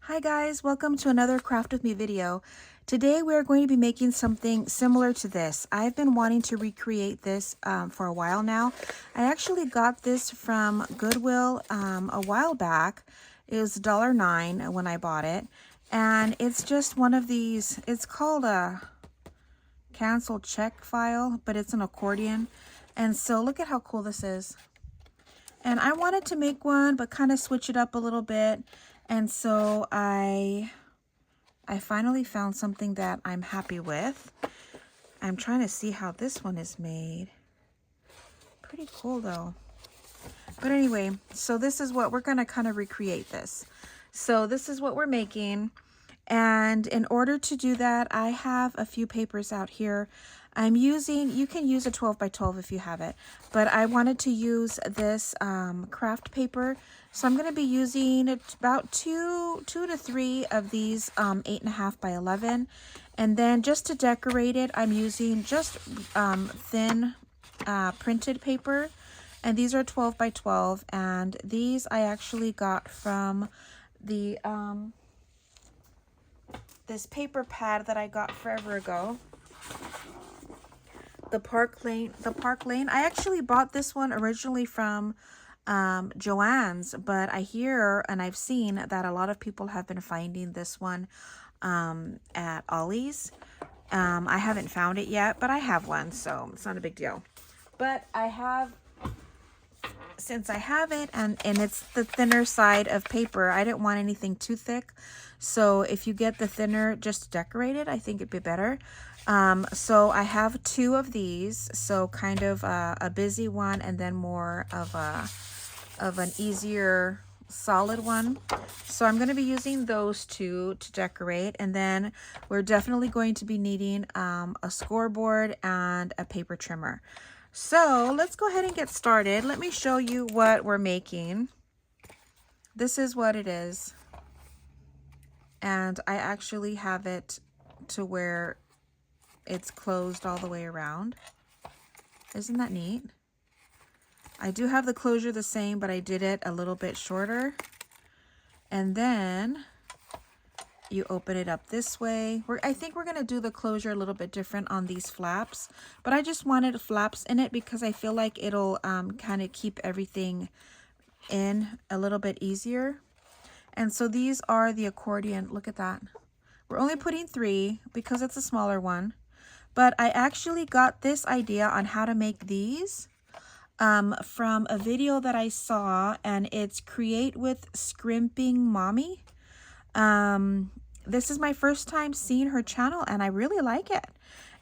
Hi guys, welcome to another Craft With Me video. Today we're going to be making something similar to this. I've been wanting to recreate this for a while now. I actually got this from Goodwill a while back. It was $1.09 when I bought it. And it's just one of these, it's called a cancel check file, but it's an accordion. And so look at how cool this is. And I wanted to make one, but kind of switch it up a little bit. And so I finally found something that I'm happy with. I'm trying to see how this one is made. Pretty cool though. But anyway, so this is what we're going to kind of recreate this. So this is what we're making. And in order to do that, I have a few papers out here. I'm using, you can use a 12 by 12 if you have it, but I wanted to use this craft paper. So I'm going to be using about two to three of these 8.5 by 11. And then just to decorate it, I'm using just thin printed paper. And these are 12 by 12. And these I actually got from the this paper pad that I got forever ago. The Park Lane. I actually bought this one originally from JADENS, but I hear and I've seen that a lot of people have been finding this one at Ollie's. I haven't found it yet, but I have one, so it's not a big deal. But I have, since I have it and it's the thinner side of paper, I didn't want anything too thick. So if you get the thinner just to decorate it, I think it'd be better. So I have two of these, so kind of a busy one and then more of an easier solid one. So I'm going to be using those two to decorate, and then we're definitely going to be needing a scoreboard and a paper trimmer. So let's go ahead and get started. Let me show you what we're making. This is what it is. And I actually have it to where it's closed all the way around. Isn't that neat? I do have the closure the same, but I did it a little bit shorter. And then you open it up this way. I think we're going to do the closure a little bit different on these flaps, but I just wanted flaps in it because I feel like it'll kind of keep everything in a little bit easier. And so these are the accordion. Look at that. We're only putting 3 because it's a smaller one. But I actually got this idea on how to make these from a video that I saw, and it's Create with Scrimping Mommy. This is my first time seeing her channel, and I really like it.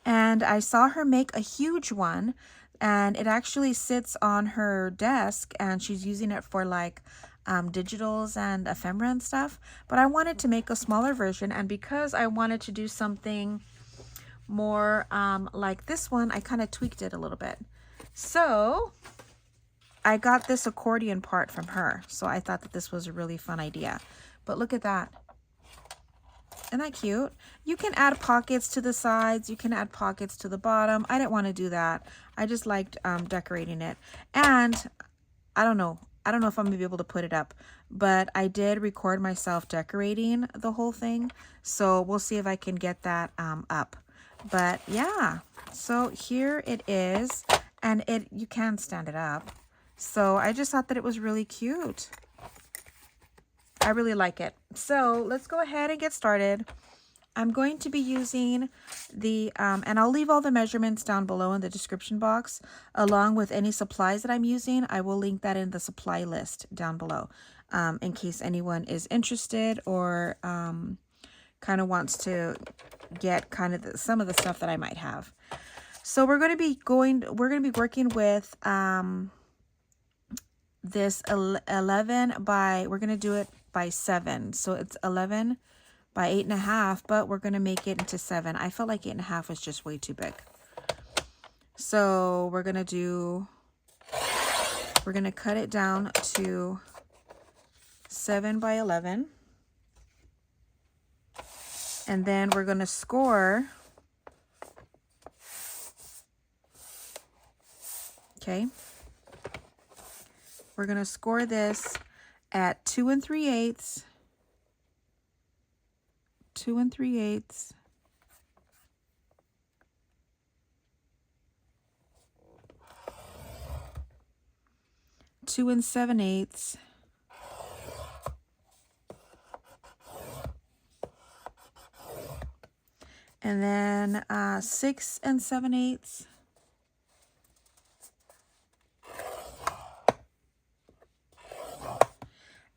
And I saw her make a huge one, and it actually sits on her desk, and she's using it for like digitals and ephemera and stuff. But I wanted to make a smaller version, and because I wanted to do something more like this one, I kind of tweaked it a little bit. So I got this accordion part from her, so I thought that this was a really fun idea. But look at that. Isn't that cute? You can add pockets to the sides, you can add pockets to the bottom. I didn't want to do that. I just liked decorating it. And I don't know if I'm gonna be able to put it up, but I did record myself decorating the whole thing, so we'll see if I can get that up. But yeah, so here it is, and you can stand it up. So I just thought that it was really cute. I really like it. So let's go ahead and get started. I'm going to be using the, and I'll leave all the measurements down below in the description box, along with any supplies that I'm using. I will link that in the supply list down below, in case anyone is interested or kind of wants to get kind of some of the stuff that I might have. So we're going to be working with this 11 by, we're going to do it by 7. So it's 11 by 8.5, but we're going to make it into 7. I felt like 8.5 was just way too big. So we're going to cut it down to 7 by 11. And then we're going to score. Okay. We're going to score this at 2 3/8 2 3/8, two and 7/8, and then 6 and 7/8,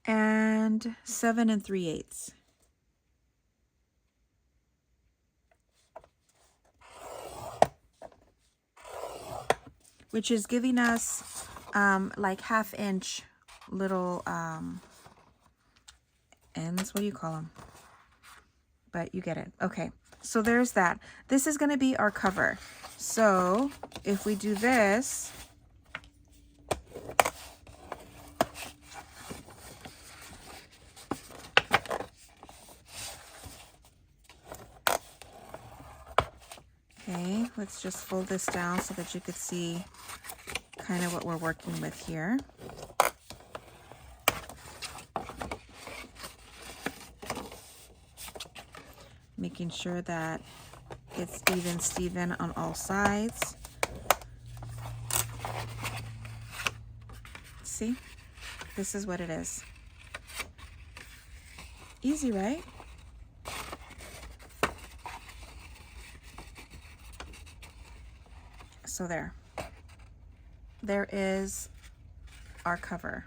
and 7 3/8. Which is giving us like 1/2 inch little ends. What do you call them? But you get it. Okay, so there's that. This is going to be our cover. So if we do this, okay, let's just fold this down so that you could see kind of what we're working with here. Making sure that it's even Steven on all sides. See, this is what it is. Easy, right? So there is our cover.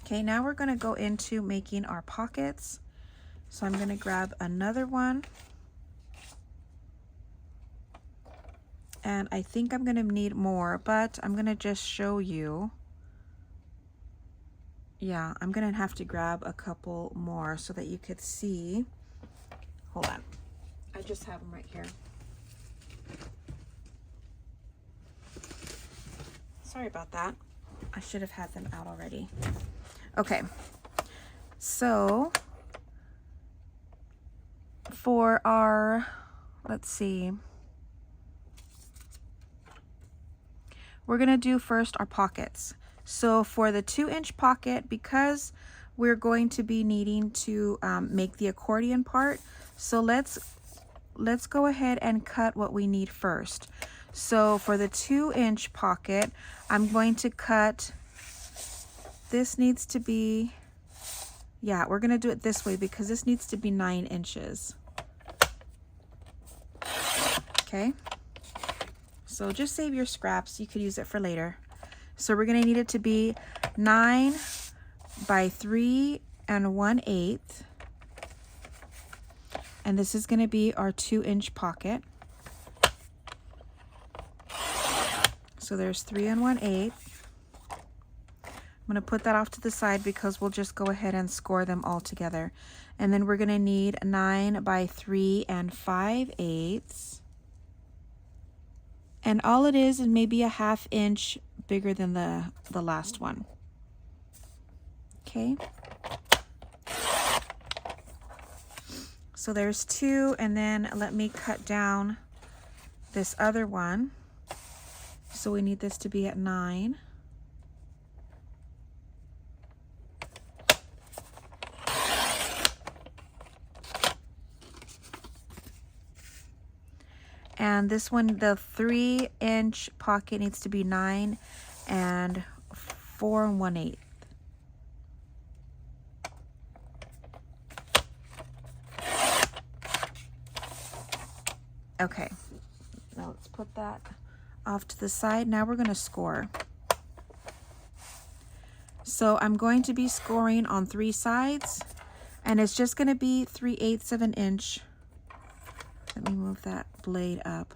Okay, now we're going to go into making our pockets. So I'm going to grab another one. And I think I'm going to need more, but I'm going to just show you. Yeah, I'm going to have to grab a couple more so that you could see. Hold on. I just have them right here. Sorry about that. I should have had them out already. Okay. So for our, let's see. We're going to do first our pockets. So for the 2-inch pocket, because we're going to be needing to make the accordion part, so let's go ahead and cut what we need first. So for the 2-inch pocket, I'm going to cut, this needs to be, yeah, we're going to do it this way because this needs to be 9 inches. Okay. So just save your scraps. You could use it for later. So we're going to need it to be 9 by 3 1/8. And this is going to be our 2-inch pocket. So there's 3 1/8. I'm going to put that off to the side because we'll just go ahead and score them all together. And then we're going to need 9 by 3 5/8. And all it is maybe a 1/2 inch bigger than the last one. Okay. So there's 2, and then let me cut down this other one. So we need this to be at 9. And this one, the 3-inch pocket needs to be 9 and 4 1/8. Okay, now let's put that off to the side. Now we're going to score. So I'm going to be scoring on 3 sides, and it's just going to be 3/8 of an inch. Let me move that blade up.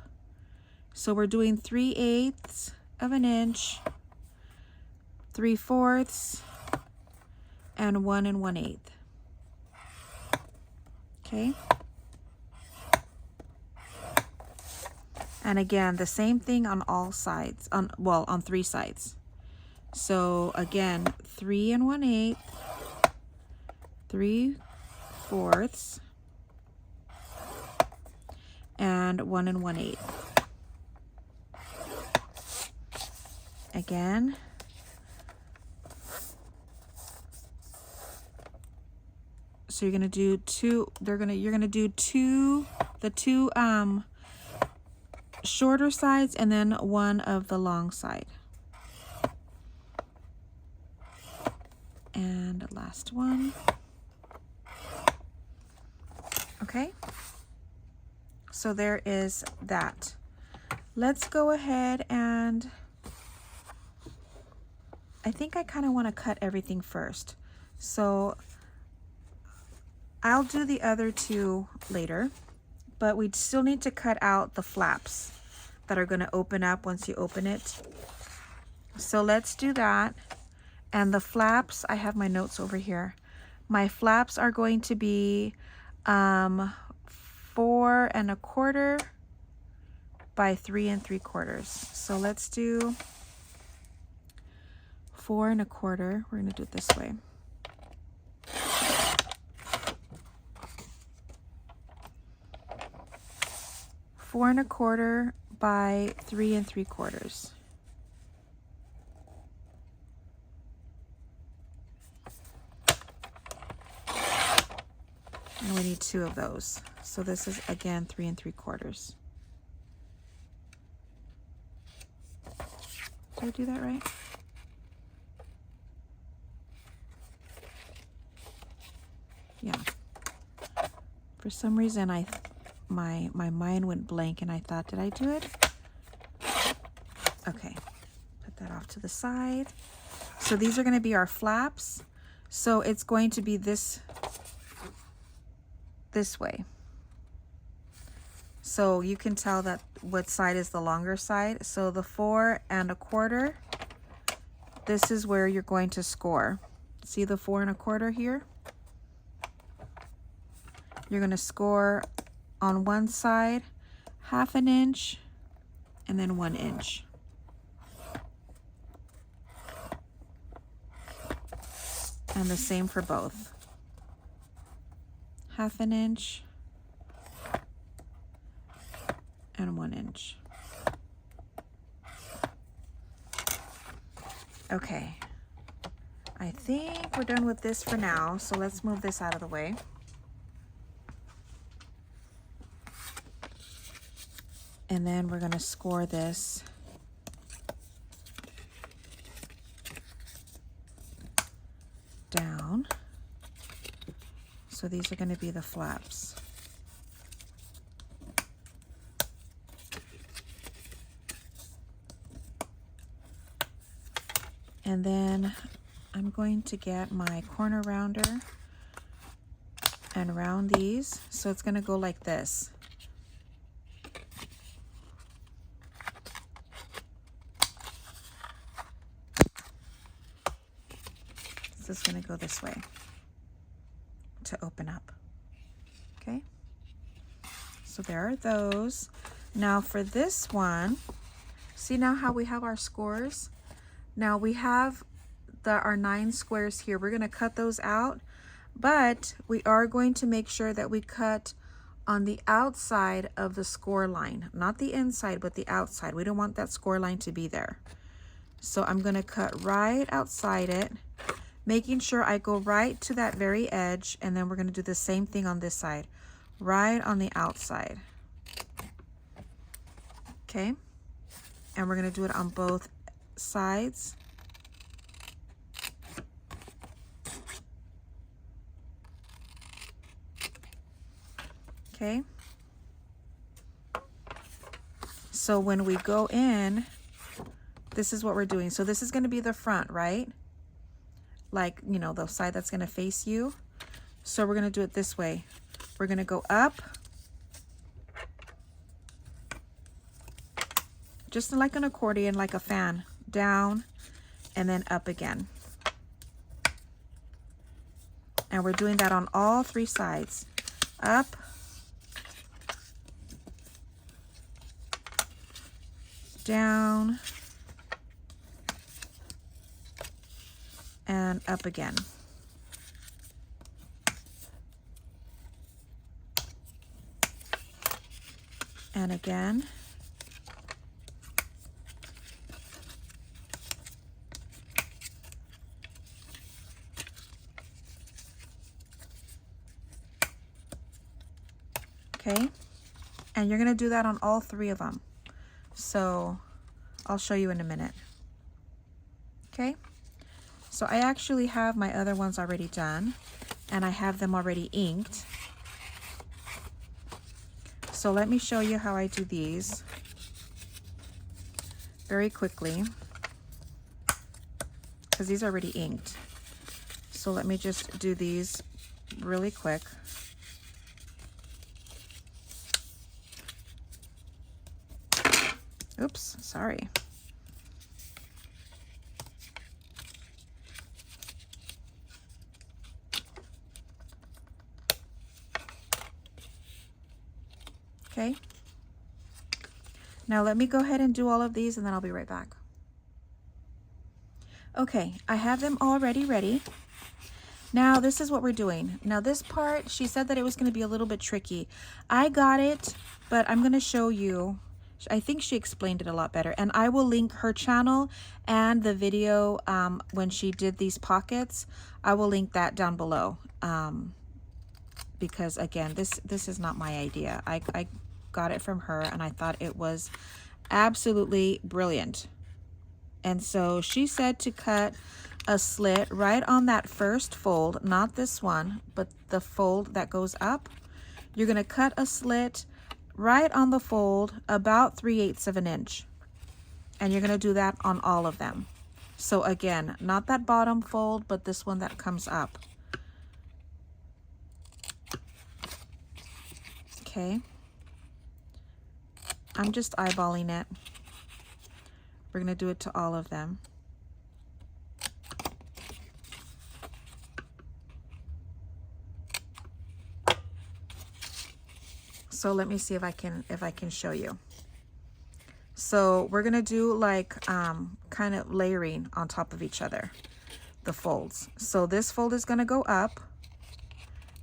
So we're doing 3/8 of an inch, 3/4, and 1 1/8. Okay. And again, the same thing on all sides, on 3 sides. So again, 3 1/8, 3/4, and 1 1/8. Again, So you're gonna do two. You're gonna do the two shorter sides and then one of the long side. And the last one. Okay. So there is that. Let's go ahead and I think I kind of want to cut everything first. So I'll do the other two later, but we still need to cut out the flaps that are going to open up once you open it. So let's do that. And the flaps, I have my notes over here. My flaps are going to be 4 1/4 by 3 3/4. So let's do 4 1/4. We're going to do it this way. Four 1/4 by 3 3/4. And we need 2 of those. So this is again 3 3/4. Did I do that right? Yeah. For some reason my mind went blank and I thought, did I do it? Okay. Put that off to the side. So these are going to be our flaps. So it's going to be this way. So you can tell that what side is the longer side. So the 4 1/4, this is where you're going to score. See the 4 1/4 here? You're going to score on one side 1/2 inch and then 1 inch. And the same for both. 1/2 inch and 1 inch. Okay, I think we're done with this for now, so let's move this out of the way. And then we're going to score this down. So these are going to be the flaps. And then I'm going to get my corner rounder and round these. So it's going to go like this. This is going to go this way to open up. Okay, so there are those. Now for this one, see now how we have our scores? Now we have our 9 squares here. We're going to cut those out, but we are going to make sure that we cut on the outside of the score line, not the inside, but the outside. We don't want that score line to be there. So I'm going to cut right outside it, making sure I go right to that very edge, and then we're going to do the same thing on this side, right on the outside. Okay, and we're going to do it on both sides. Okay, so when we go in, this is what we're doing. So this is going to be the front, right? Like, you know, the side that's going to face you. So we're going to do it this way. We're going to go up, just like an accordion, like a fan, down, and then up again. And we're doing that on all 3 sides. Up, down, and up again. And again. Okay, and you're gonna do that on all 3 of them. So I'll show you in a minute. Okay, so I actually have my other ones already done, and I have them already inked. So let me show you how I do these very quickly, because these are already inked. So let me just do these really quick. Oops, sorry. Okay. Now let me go ahead and do all of these and then I'll be right back. Okay, I have them already ready. Now this is what we're doing. Now this part, she said that it was going to be a little bit tricky. I got it, but I'm going to show you. I think she explained it a lot better, and I will link her channel and the video when she did these pockets. I will link that down below because again, this is not my idea. I got it from her and I thought it was absolutely brilliant. And so she said to cut a slit right on that first fold, not this one, but the fold that goes up. You're going to cut a slit right on the fold about 3/8 of an inch. And you're going to do that on all of them. So again, not that bottom fold, but this one that comes up. Okay. I'm just eyeballing it. We're going to do it to all of them. So let me see if I can show you. So we're gonna do like kind of layering on top of each other, the folds. So this fold is gonna go up,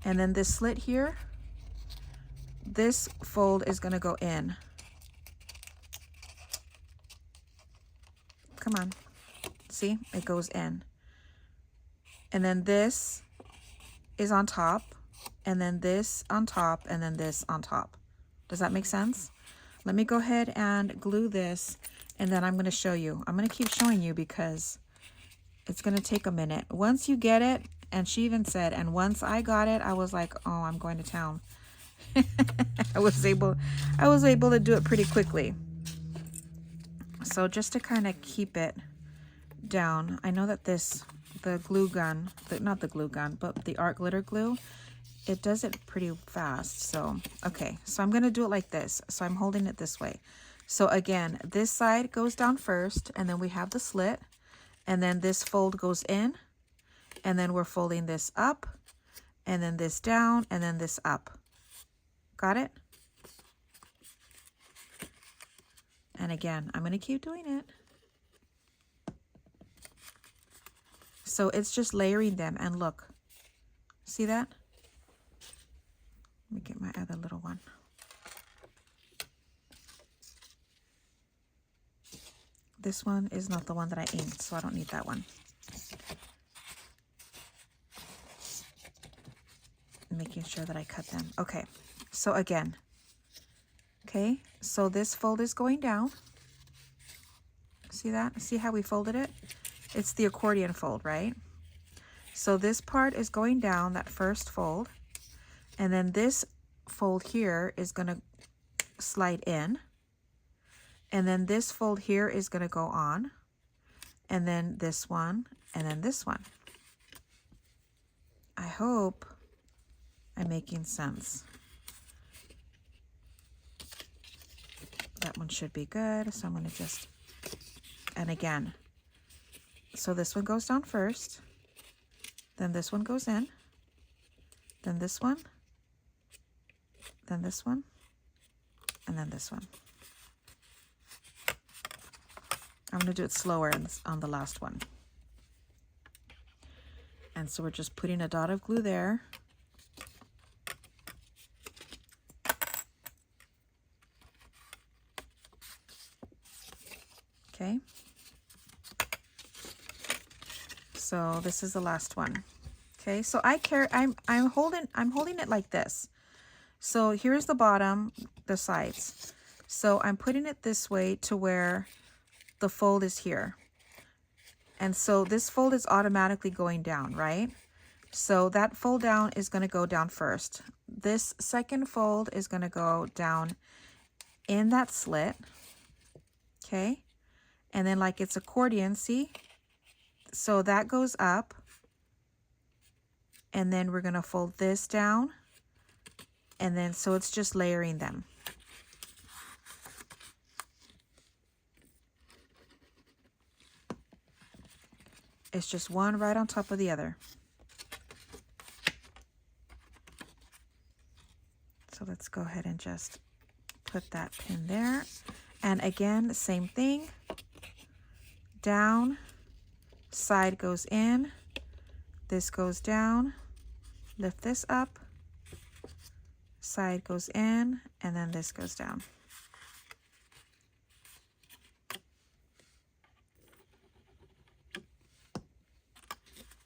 and then this slit here, this fold is gonna go in. Come on, see, it goes in. And then this is on top, and then this on top, and then this on top. Does that make sense? Let me go ahead and glue this, and then I'm going to show you. I'm going to keep showing you because it's going to take a minute. Once you get it, and she even said, and once I got it, I was like, oh, I'm going to town. I was able to do it pretty quickly. So just to kind of keep it down, I know that the glue gun, not the glue gun, but the art glitter glue, it does it pretty fast. So, okay, so I'm going to do it like this. So I'm holding it this way. So again, this side goes down first, and then we have the slit, and then this fold goes in, and then we're folding this up, and then this down, and then this up. Got it? And again, I'm going to keep doing it. So it's just layering them, and look, see that? Let me get my other little one. This one is not the one that I inked, so I don't need that one. Making sure that I cut them. Okay, so again, okay, so this fold is going down. See that? See how we folded it? It's the accordion fold, right? So this part is going down, that first fold. And then this fold here is going to slide in. And then this fold here is going to go on. And then this one, and then this one. I hope I'm making sense. That one should be good. So I'm going to just, and again, so this one goes down first. Then this one goes in. Then this one. Then this one, and then this one. I'm going to do it slower on the last one. And so we're just putting a dot of glue there. Okay. So this is the last one. Okay, so I'm holding it like this. So here's the bottom, the sides. So I'm putting it this way to where the fold is here. And so this fold is automatically going down, right? So that fold down is going to go down first. This second fold is going to go down in that slit. Okay. And then like it's accordion, see? So that goes up. And then we're going to fold this down. And then so it's just layering them. It's just one right on top of the other. So let's go ahead and just put that pin there. And again, same thing. Down, side goes in, this goes down, lift this up, side goes in, and then this goes down.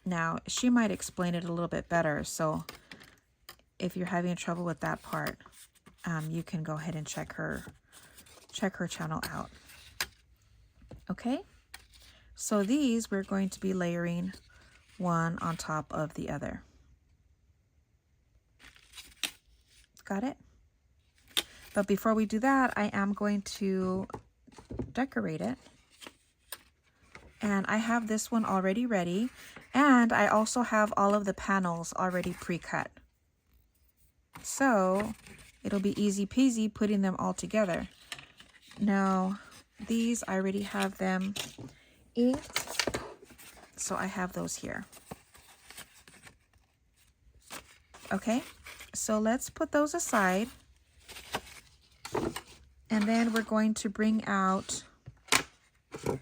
Now, she might explain it a little bit better, so if you're having trouble with that part, you can go ahead and check her channel out. Okay, so these we're going to be layering one on top of the other. Got it? But before we do that, I am going to decorate it. And I have this one already ready. And I also have all of the panels already pre-cut. So it'll be easy peasy putting them all together. Now, these, I already have them inked. So I have those here. Okay, so let's put those aside. And then we're going to bring out, I'm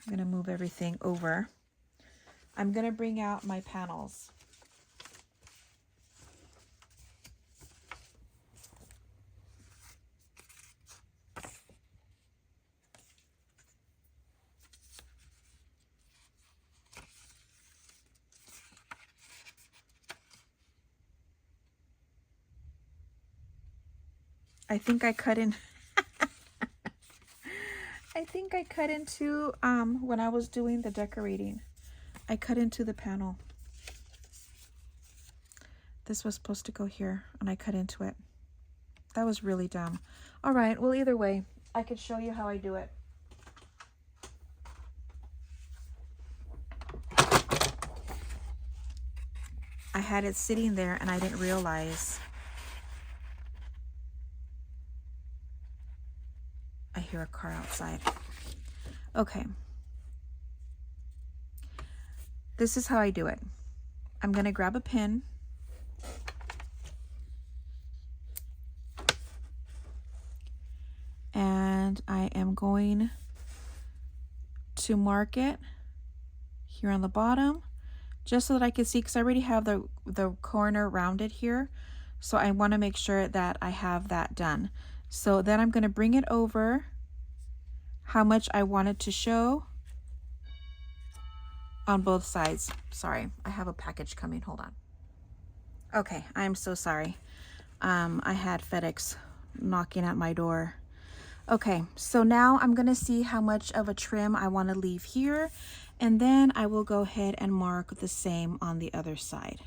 going to move everything over. I'm going to bring out my panels. I think I cut in I think I cut into when I was doing the decorating. I cut into the panel. This was supposed to go here and I cut into it. That was really dumb. All right, well, either way, I could show you how I do it. I had it sitting there and I didn't realize. I hear a car outside. Okay. This is how I do it. I'm going to grab a pin. And I am going to mark it here on the bottom, just so that I can see, because I already have the corner rounded here. So I want to make sure that I have that done. So then I'm going to bring it over how much I want it to show on both sides. Sorry, I have a package coming. Hold on. Okay, I'm so sorry. I had FedEx knocking at my door. Okay, so now I'm going to see how much of a trim I want to leave here. And then I will go ahead and mark the same on the other side.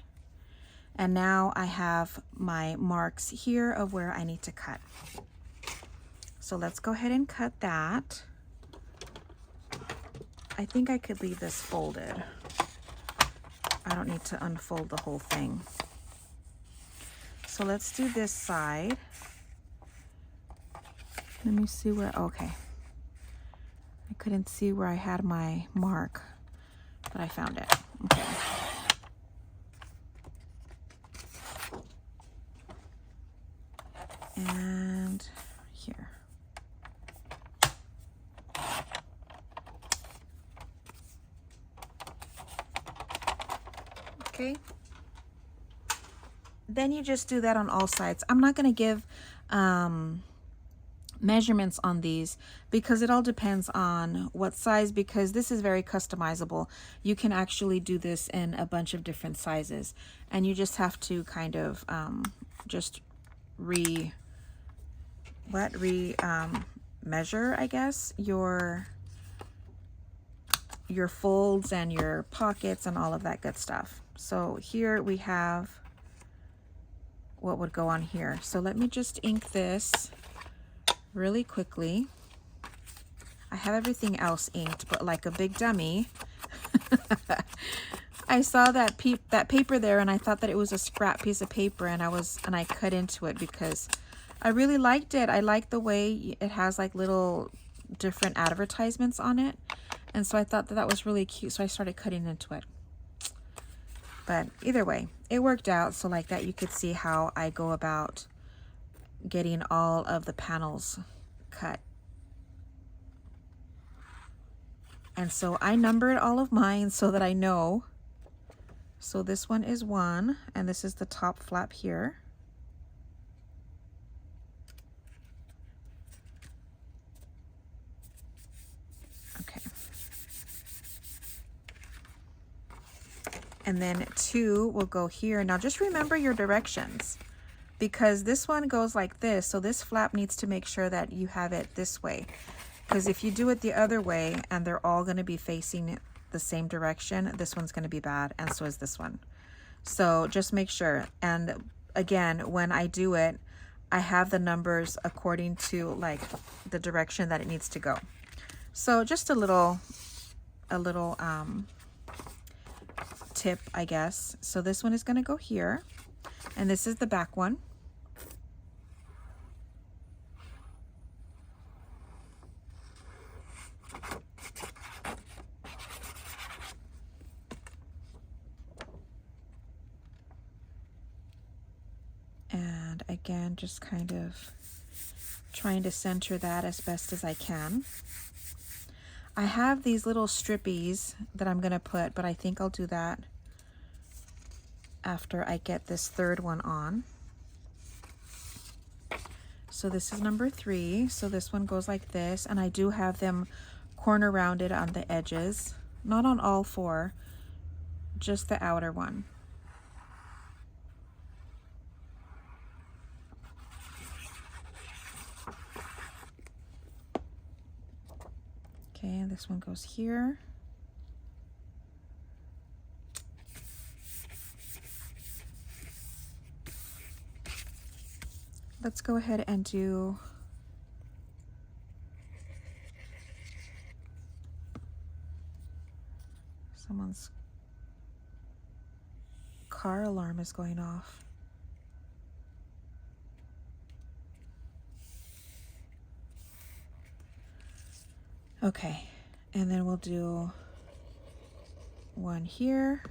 And now I have my marks here of where I need to cut. So let's go ahead and cut that. I think I could leave this folded. I don't need to unfold the whole thing. So let's do this side. Let me see where, okay. I couldn't see where I had my mark, but I found it. Okay. And here. Okay. Then you just do that on all sides. I'm not going to give measurements on these, because it all depends on what size, because this is very customizable. You can actually do this in a bunch of different sizes, and you just have to kind of just measure, I guess, your folds and your pockets and all of that good stuff. So here we have what would go on here. So let me just ink this really quickly. I have everything else inked, but like a big dummy, I saw that paper there, and I thought that it was a scrap piece of paper, and I cut into it because I really liked it. I like the way it has like little different advertisements on it, and so I thought that that was really cute, so I started cutting into it. But either way, it worked out. So like that, you could see how I go about getting all of the panels cut. And so I numbered all of mine so that I know. So this one is 1, and this is the top flap here. Okay. And then 2 will go here. Now just remember your directions, because this one goes like this. So this flap needs to make sure that you have it this way, because if you do it the other way and they're all going to be facing the same direction, this one's going to be bad, and so is this one. So just make sure. And again, when I do it, I have the numbers according to like the direction that it needs to go. So just a little tip, I guess. So this one is going to go here, and this is the back one. And again, just kind of trying to center that as best as I can. I have these little strippies that I'm going to put, but I think I'll do that after I get this third one on. So this is number 3. So this one goes like this, and I do have them corner rounded on the edges, not on all 4, just the outer one. Okay, and this one goes here. Let's go ahead and do someone's car alarm is going off. Okay, and then we'll do one here.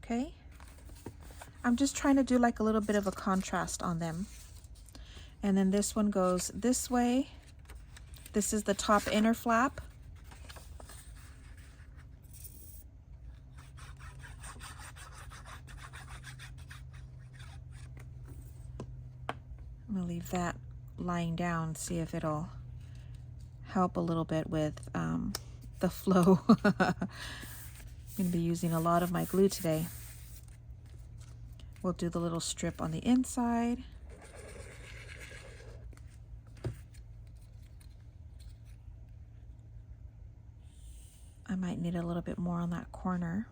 Okay, I'm just trying to do like a little bit of a contrast on them. And then this one goes this way. This is the top inner flap. I'm gonna leave that lying down, see if it'll help a little bit with the flow. I'm gonna be using a lot of my glue today. We'll do the little strip on the inside. I might need a little bit more on that corner.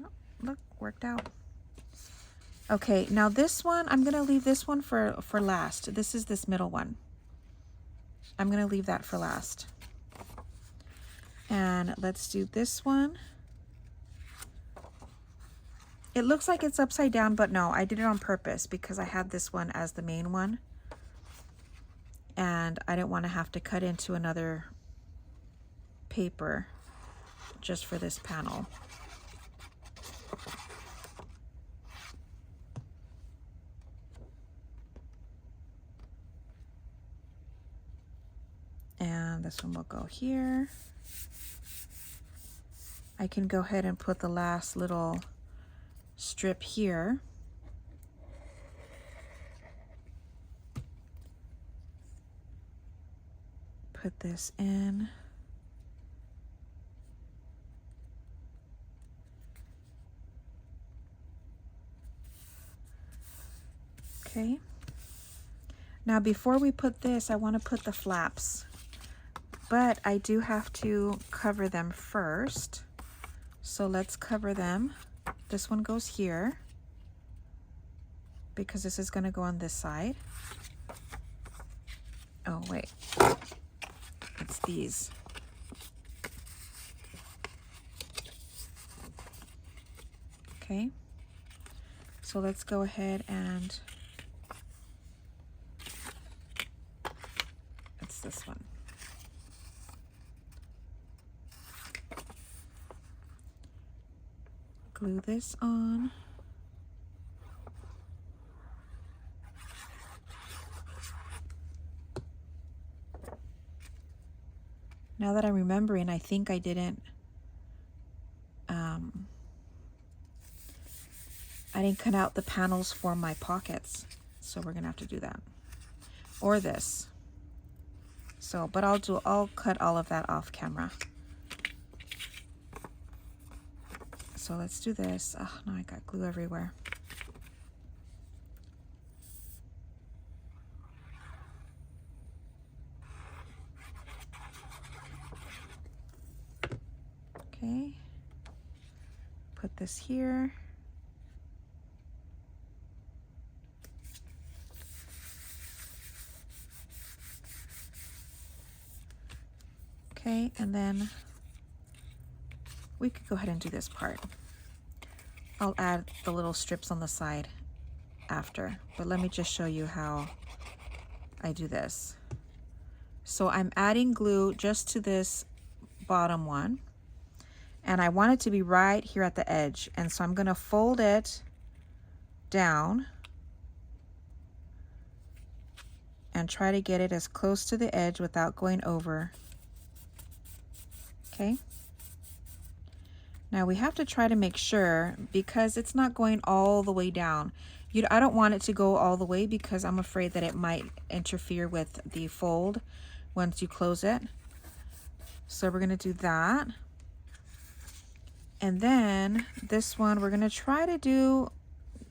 Oh, look, worked out. Okay, now this one, I'm gonna leave this one for last. This is this middle one. I'm gonna leave that for last. And let's do this one. It looks like it's upside down, but no, I did it on purpose because I had this one as the main one. And I didn't want to have to cut into another paper just for this panel. this one will go here. I can go ahead and put the last little strip here. Put this in. Okay. Now before we put this, I want to put the flaps, but I do have to cover them first. So let's cover them. This one goes here because this is going to go on this side. Oh, wait. It's these. Okay. So let's go ahead and it's this one. Glue this on. Now that I'm remembering, I think I didn't cut out the panels for my pockets, so we're gonna have to do that, or this. So, but I'll cut all of that off camera. So let's do this. Oh no, I got glue everywhere. Okay, put this here. Okay, and then we could go ahead and do this part. I'll add the little strips on the side after, but let me just show you how I do this. So I'm adding glue just to this bottom one, and I want it to be right here at the edge, and so I'm going to fold it down and try to get it as close to the edge without going over. Okay. Now we have to try to make sure, because it's not going all the way down. I don't want it to go all the way because I'm afraid that it might interfere with the fold once you close it. So we're going to do that. And then this one, we're going to try to do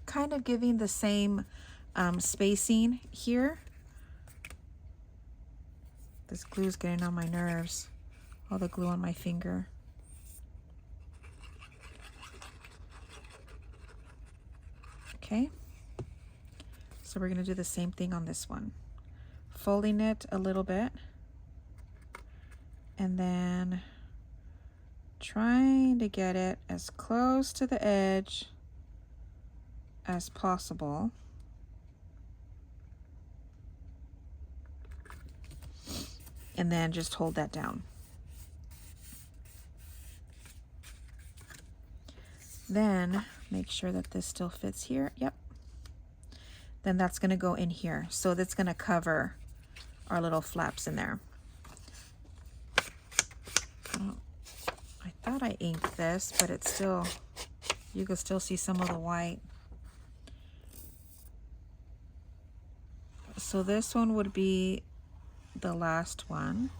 kind of giving the same spacing here. This glue is getting on my nerves. All the glue on my finger. Okay. So we're going to do the same thing on this one. Folding it a little bit. And then trying to get it as close to the edge as possible. And then just hold that down. Then make sure that this still fits here. Yep. Then that's going to go in here. So that's going to cover our little flaps in there. Oh, I thought I inked this, but it's still, you can still see some of the white. So this one would be the last one.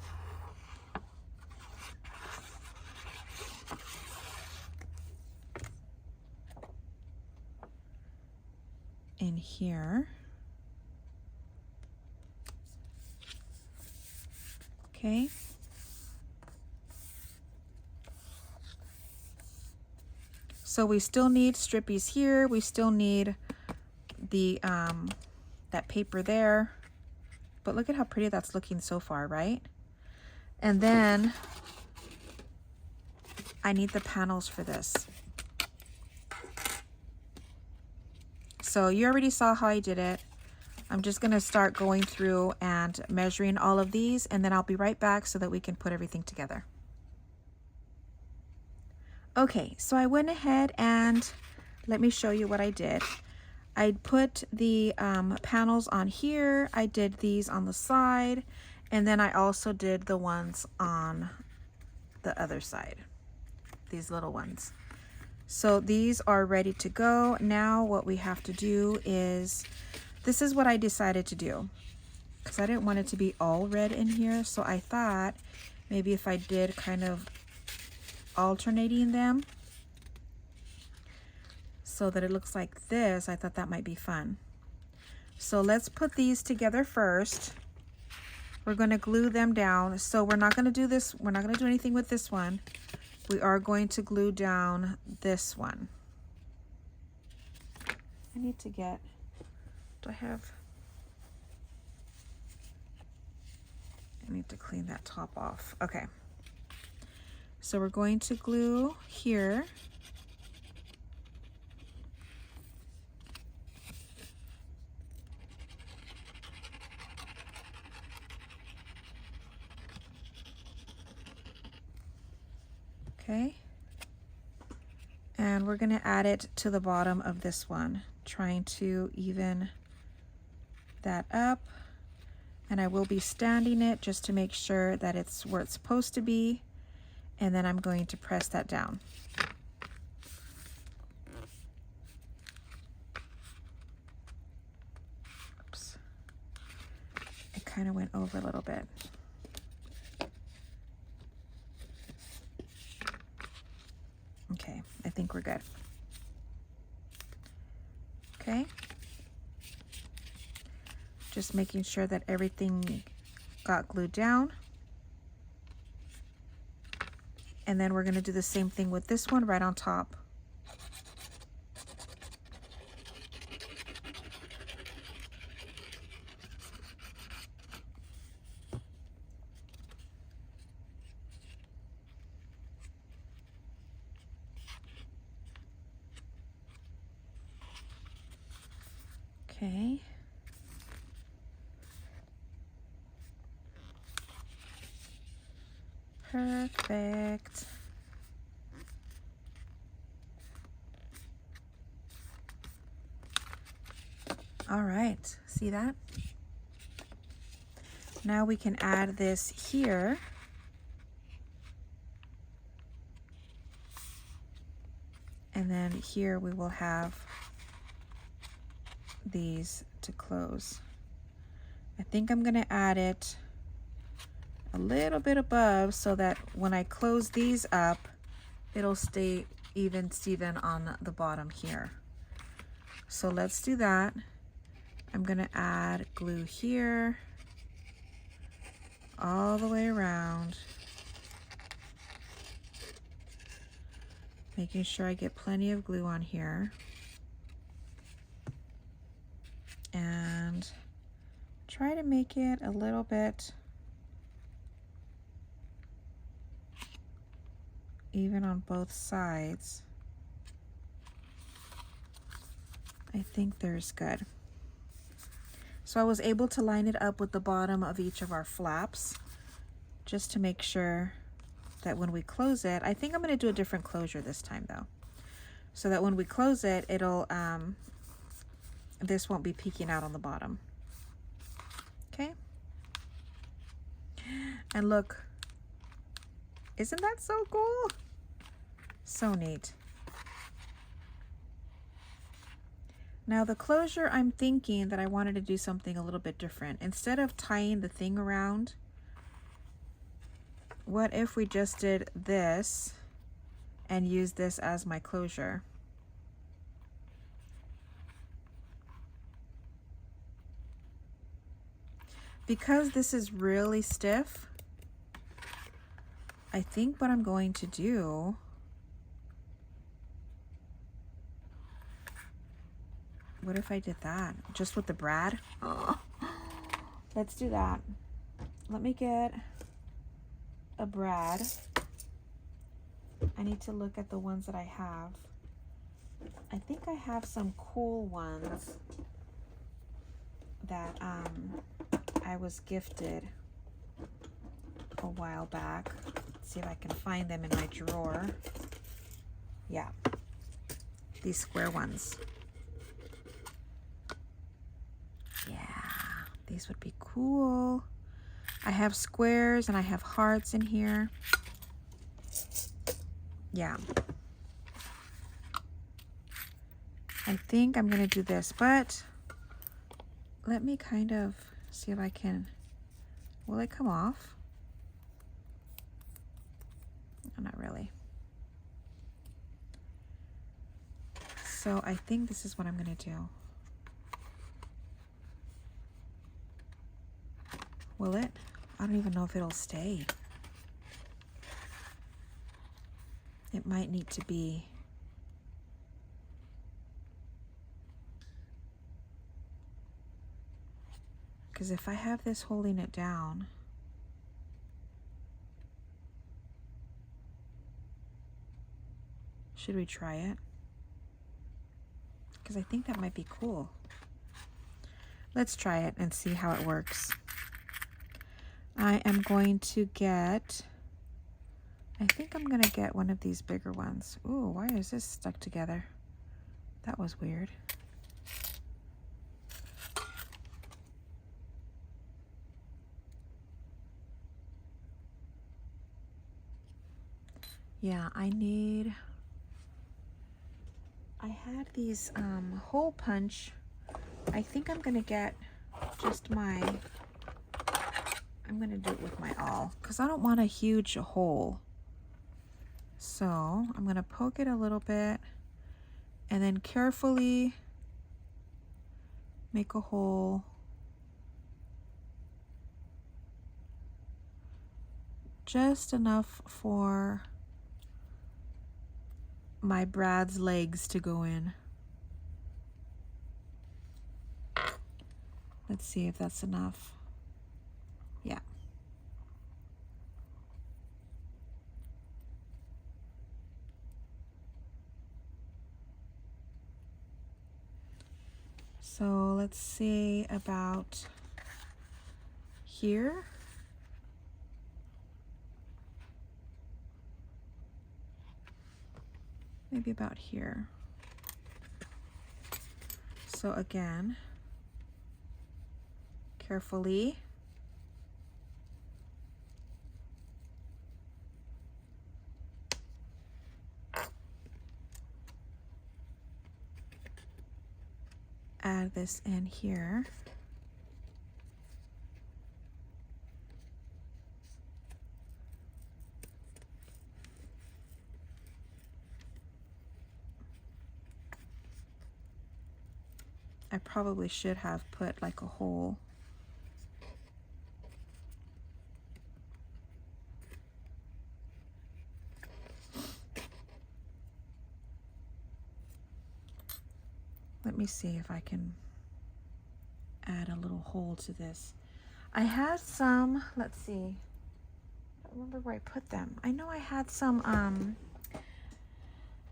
In here. Okay. So we still need strippies here. We still need the that paper there. But look at how pretty that's looking so far, right? And then I need the panels for this. So you already saw how I did it. I'm just going to start going through and measuring all of these, and then I'll be right back so that we can put everything together. Okay, so I went ahead and let me show you what I did. I put the panels on here. I did these on the side, And then I also did the ones on the other side, these little ones. So these are ready to go. Now what we have to do is, this is what I decided to do, because I didn't want it to be all red in here. So I thought maybe if I did kind of alternating them so that it looks like this, I thought that might be fun. So let's put these together first. We're going to glue them down. So we're not going to do this. We're not going to do anything with this one. We are going to glue down this one. I need to get, do I have, I need to clean that top off. Okay. So we're going to glue here. Okay. And we're going to add it to the bottom of this one, trying to even that up. And I will be standing it just to make sure that it's where it's supposed to be. And then I'm going to press that down. Oops. It kind of went over a little bit. Okay, I think we're good. Okay. Just making sure that everything got glued down. And then we're going to do the same thing with this one right on top. Okay. Perfect. All right, see that? Now we can add this here. And then here we will have these to close. I think I'm gonna add it a little bit above so that when I close these up, it'll stay even Steven on the bottom here. So let's do that. I'm gonna add glue here all the way around, making sure I get plenty of glue on here, and try to make it a little bit even on both sides. I think there's good. So I was able to line it up with the bottom of each of our flaps just to make sure that when we close it, I think I'm going to do a different closure this time though, so that when we close it, it'll this won't be peeking out on the bottom. Okay. And look, isn't that so cool? So neat. Now the closure, I'm thinking that I wanted to do something a little bit different. Instead of tying the thing around, what if we just did this and use this as my closure? Because this is really stiff, I think what I'm going to do, what if I did that just with the brad? Oh, let's do that. Let me get a brad. I need to look at the ones that I have. I think I have some cool ones that I was gifted a while back. Let's see if I can find them in my drawer. Yeah, these square ones. Yeah, these would be cool. I have squares and I have hearts in here. Yeah. I think I'm gonna do this, but let me kind of see if I can, will it come off? Oh, not really. So I think this is what I'm gonna do. Will it? I don't even know if it'll stay. It might need to be. Because if I have this holding it down, should we try it? Because I think that might be cool. Let's try it and see how it works. I am going to get, I think I'm going to get one of these bigger ones. Ooh, why is this stuck together? That was weird. Yeah, I had these hole punch. I think I'm gonna get just I'm gonna do it with my awl because I don't want a huge hole. So I'm gonna poke it a little bit and then carefully make a hole. Just enough for my Brad's legs to go in. Let's see if that's enough. Yeah. So let's see about here. Maybe about here. So again, carefully. Add this in here. I probably should have put like a hole. Let me see if I can add a little hole to this. I had some, let's see. I don't remember where I put them. I know I had some,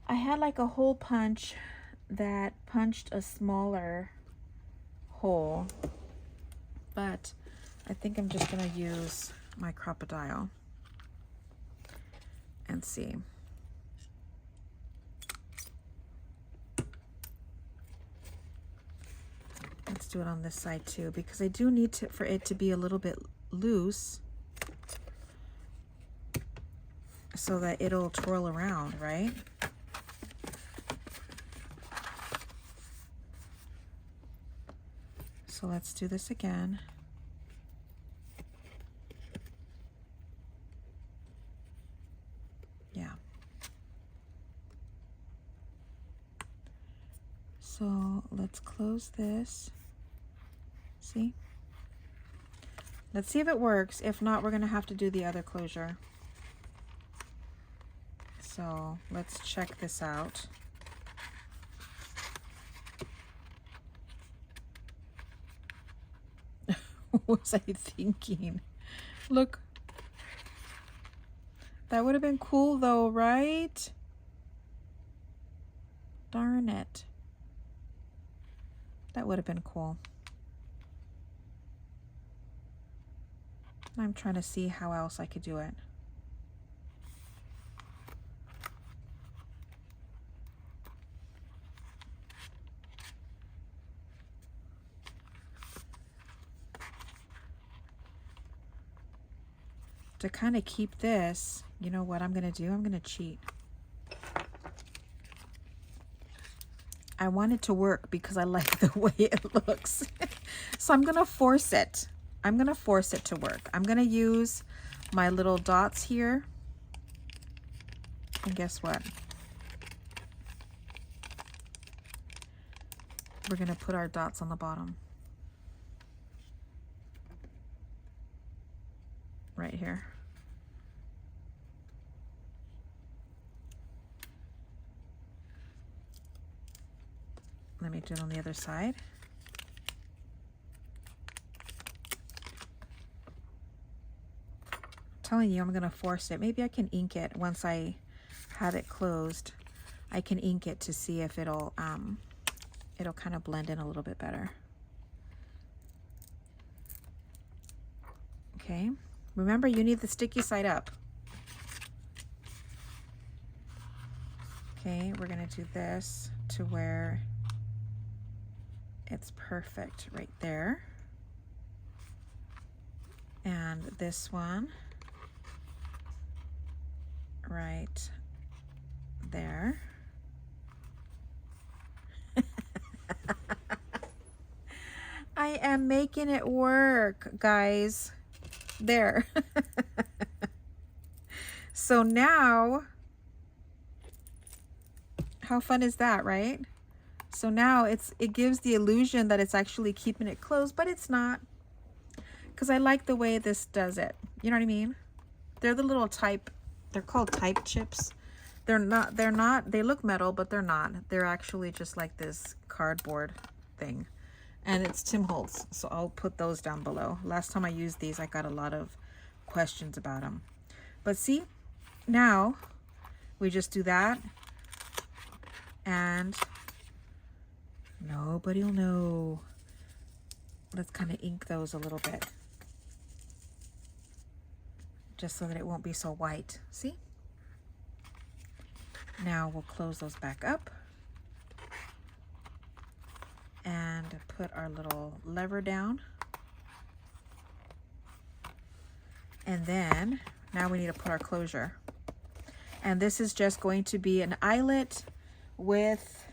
I had like a hole punch that punched a smaller hole, but I think I'm just gonna use my crocodile and see. Let's do it on this side too, because I do need for it to be a little bit loose so that it'll twirl around, right? So let's do this again. Yeah. So let's close this. See? Let's see if it works. If not, we're gonna have to do the other closure. So let's check this out. What was I thinking? Look. That would have been cool though, right? Darn it. That would have been cool. I'm trying to see how else I could do it. to kind of keep this, you know what I'm going to do? I'm going to cheat. I want it to work because I like the way it looks. So I'm going to force it. I'm going to force it to work. I'm going to use my little dots here. And guess what? We're going to put our dots on the bottom. Right here. Let me do it on the other side. I'm telling you, I'm going to force it. Maybe I can ink it once I have it closed. I can ink it to see if it'll kind of blend in a little bit better. Okay. Remember, you need the sticky side up. Okay, we're going to do this to where it's perfect right there. And this one right there. I am making it work, guys. There. So now, how fun is that, right? So now it gives the illusion that it's actually keeping it closed, but it's not. Because I like the way this does it. You know what I mean? They're the little type, they're called type chips. They're not, they look metal, but they're not. They're actually just like this cardboard thing. And it's Tim Holtz, so I'll put those down below. Last time I used these, I got a lot of questions about them. But see, now we just do that, and nobody will know. Let's kind of ink those a little bit, just so that it won't be so white. See? Now we'll close those back up and put our little lever down. And then now we need to put our closure. And this is just going to be an eyelet with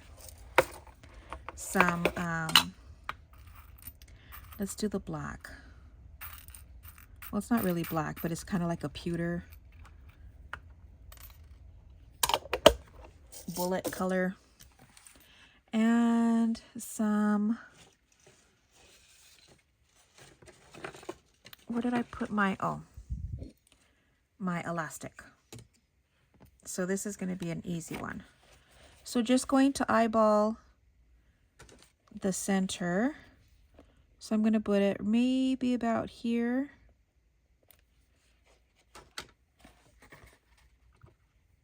some, let's do the black. Well, it's not really black, but it's kind of like a pewter bullet color. And some, where did I put my, oh, my elastic. So this is going to be an easy one. So just going to eyeball the center. So I'm going to put it maybe about here.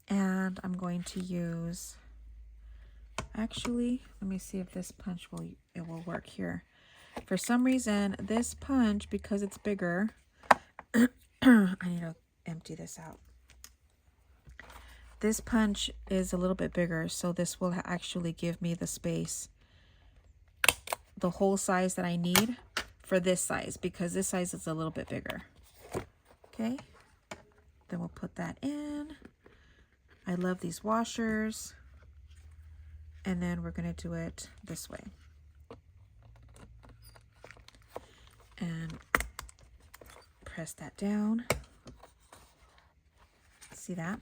And I'm going to use, actually, let me see if this punch will work here. For some reason, this punch, because it's bigger, I need to empty this out. This punch is a little bit bigger, so this will actually give me the space, the whole size that I need for this size, because this size is a little bit bigger. Okay, then we'll put that in. I love these washers. And then we're going to do it this way. And press that down. See that?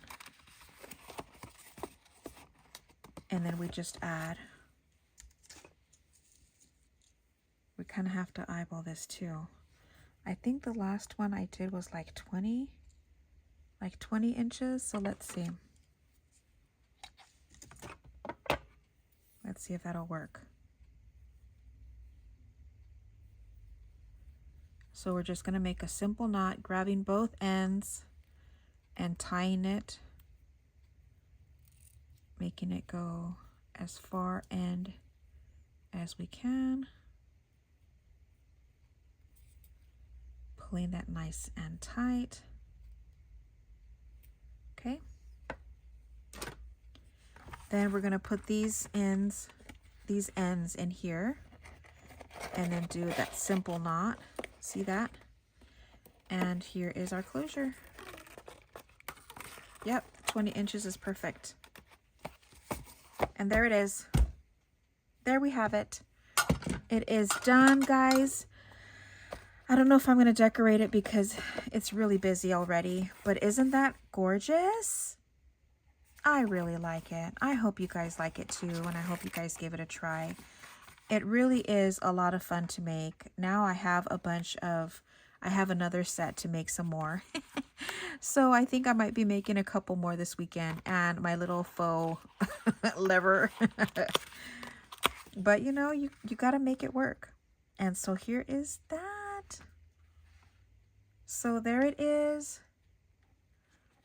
And then we just add. We kind of have to eyeball this too. I think the last one I did was like 20 inches. So let's see. Let's see if that'll work. So we're just going to make a simple knot, grabbing both ends and tying it, making it go as far end as we can. Pulling that nice and tight. Okay. Then we're going to put these ends in here and then do that simple knot. See that? And here is our closure. Yep, 20 inches is perfect. And there it is. There we have it. It is done, guys. I don't know if I'm going to decorate it because it's really busy already, but isn't that gorgeous? I really like it. I hope you guys like it too, and I hope you guys give it a try. It really is a lot of fun to make. Now I have I have another set to make some more. So I think I might be making a couple more this weekend, and my little faux lever. But you know, you got to make it work. And so here is that. So there it is.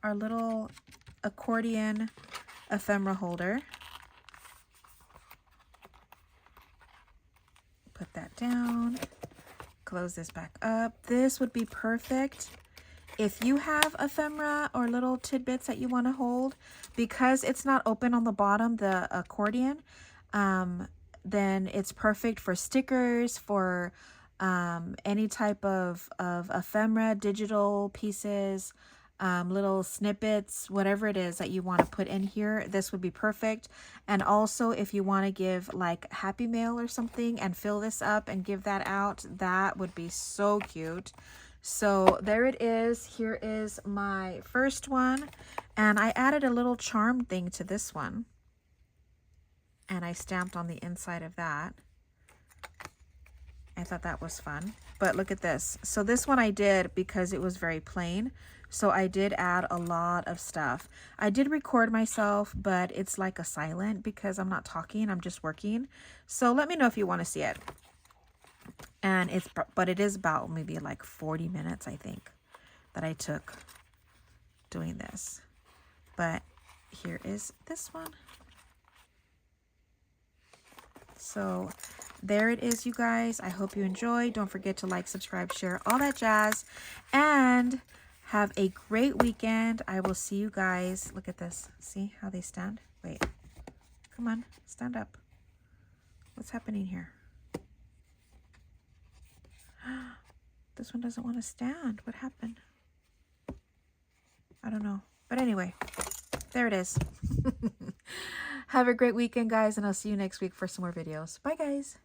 Our little accordion ephemera holder. Put that down. Close this back up. This would be perfect if you have ephemera or little tidbits that you want to hold. Because it's not open on the bottom, the accordion, then it's perfect for stickers, for any type of ephemera, digital pieces, little snippets, whatever it is that you want to put in here. This would be perfect. And also if you want to give like Happy Mail or something and fill this up and give that out, that would be so cute. So there it is. Here is my first one, and I added a little charm thing to this one, and I stamped on the inside of that. I thought that was fun. But look at this. So this one I did because it was very plain. So I did add a lot of stuff. I did record myself, but it's like a silent because I'm not talking, I'm just working. So let me know if you want to see it. And but it is about maybe like 40 minutes, I think, that I took doing this. But here is this one. So there it is, you guys. I hope you enjoyed. Don't forget to like, subscribe, share, all that jazz. And have a great weekend. I will see you guys. Look at this. See how they stand? Wait. Come on. Stand up. What's happening here? This one doesn't want to stand. What happened? I don't know. But anyway, there it is. Have a great weekend, guys, and I'll see you next week for some more videos. Bye, guys.